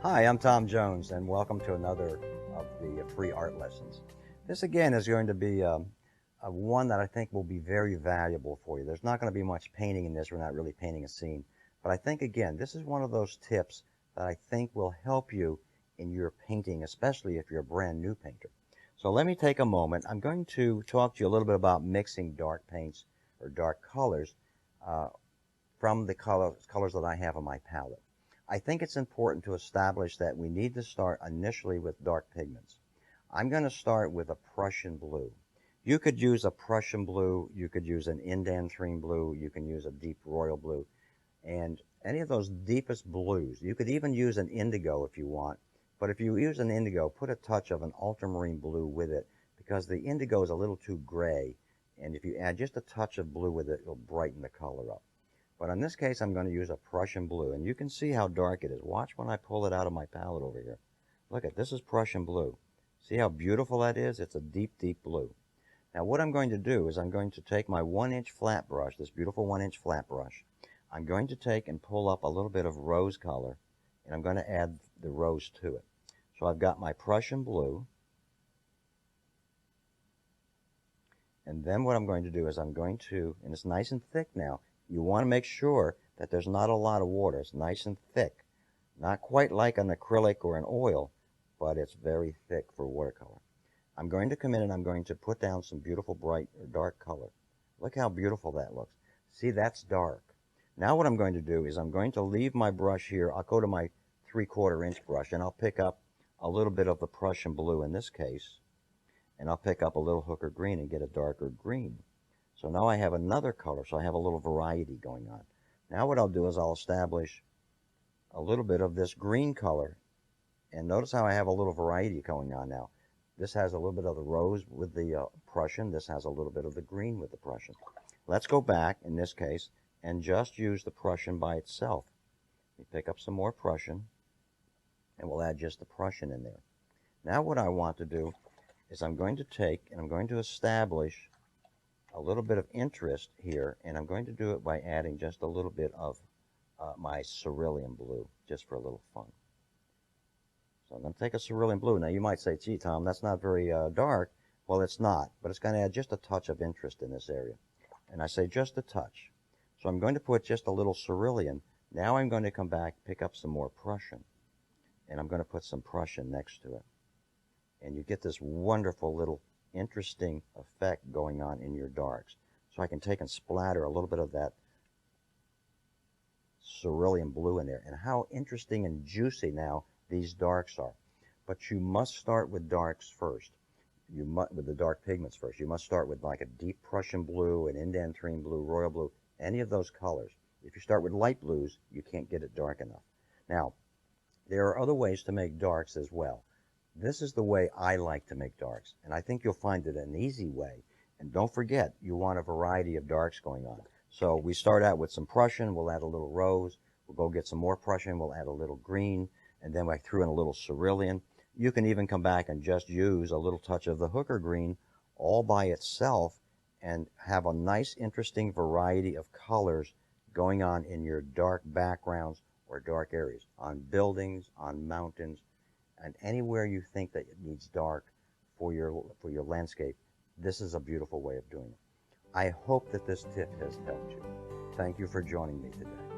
Hi, I'm Tom Jones, and welcome to another of the free art lessons. This again is going to be one that I think will be very valuable for you. There's not going to be much painting in this. We're not really painting a scene. But I think, again, this is one of those tips that I think will help you in your painting, especially if you're a brand new painter. So let me take a moment. I'm going to talk to you a little bit about mixing dark paints or dark colors from the colors that I have on my palette. I think it's important to establish that we need to start initially with dark pigments. I'm going to start with a Prussian blue. You could use a Prussian blue, you could use an indanthrene blue, you can use a deep royal blue, and any of those deepest blues. You could even use an indigo if you want, but if you use an indigo, put a touch of an ultramarine blue with it, because the indigo is a little too gray, and if you add just a touch of blue with it, it'll brighten the color up. But in this case, I'm going to use a Prussian blue, and you can see how dark it is. Watch when I pull it out of my palette over here. Look at this is Prussian blue. See how beautiful that is? It's a deep, deep blue. Now what I'm going to do is I'm going to take my 1-inch flat brush, this beautiful 1-inch flat brush. I'm going to take and pull up a little bit of rose color, and I'm going to add the rose to it. So I've got my Prussian blue, and then what I'm going to do is I'm going to, and it's nice and thick now, you want to make sure that there's not a lot of water. It's nice and thick. Not quite like an acrylic or an oil, but it's very thick for watercolor. I'm going to come in and I'm going to put down some beautiful bright or dark color. Look how beautiful that looks. See, that's dark. Now what I'm going to do is I'm going to leave my brush here. I'll go to my 3/4 inch brush and I'll pick up a little bit of the Prussian blue in this case, and I'll pick up a little hooker green and get a darker green. So now I have another color, so I have a little variety going on. Now what I'll do is I'll establish a little bit of this green color, and notice how I have a little variety going on now. This has a little bit of the rose with the Prussian. This has a little bit of the green with the Prussian. Let's go back, in this case, and just use the Prussian by itself. We pick up some more Prussian, and we'll add just the Prussian in there. Now what I want to do is I'm going to take and I'm going to establish a little bit of interest here, and I'm going to do it by adding just a little bit of my cerulean blue, just for a little fun. So I'm going to take a cerulean blue. Now you might say, gee, Tom, that's not very dark. Well, it's not, but it's going to add just a touch of interest in this area. And I say just a touch. So I'm going to put just a little cerulean. Now I'm going to come back, pick up some more Prussian, and I'm going to put some Prussian next to it. And you get this wonderful little interesting effect going on in your darks. So I can take and splatter a little bit of that cerulean blue in there. And how interesting and juicy now these darks are. But you must start with darks first. You must, with the dark pigments first. You must start with like a deep Prussian blue, an indanthrene blue, royal blue, any of those colors. If you start with light blues, you can't get it dark enough. Now, there are other ways to make darks as well. This is the way I like to make darks, and I think you'll find it an easy way. And don't forget, you want a variety of darks going on. So we start out with some Prussian, we'll add a little rose, we'll go get some more Prussian, we'll add a little green, and then I threw in a little cerulean. You can even come back and just use a little touch of the hooker green all by itself and have a nice, interesting variety of colors going on in your dark backgrounds or dark areas, on buildings, on mountains, and anywhere you think that it needs dark for your landscape. This is a beautiful way of doing it. I hope that this tip has helped you. Thank you for joining me today.